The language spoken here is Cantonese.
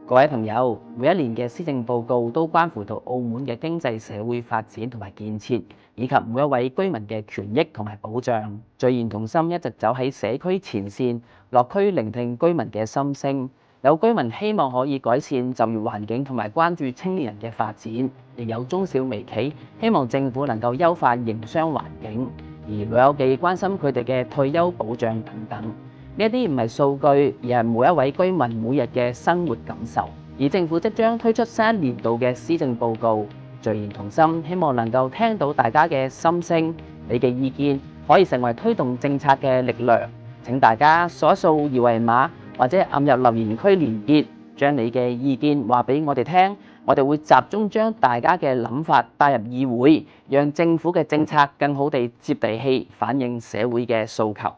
各位朋友，每一年嘅施政報告都關乎到澳門嘅經濟社會發展同埋建設，以及每一位居民嘅權益同埋保障。聚言同心一直走喺社區前線，落區聆聽居民嘅心聲。有居民希望可以改善就業環境同埋關注青年人嘅發展，亦有中小微企希望政府能夠優化營商環境，而老友記關心佢哋嘅退休保障等等。呢一啲唔係數據，而係每一位居民每日嘅生活感受。而政府即將推出新一年度嘅施政報告，聚言同心，希望能夠聽到大家嘅心聲，你嘅意見可以成為推動政策嘅力量。請大家掃一掃二維碼，或者按入留言區連結，將你嘅意見話俾我哋聽。我哋會集中將大家嘅諗法帶入議會，讓政府嘅政策更好地接地氣，反映社會嘅訴求。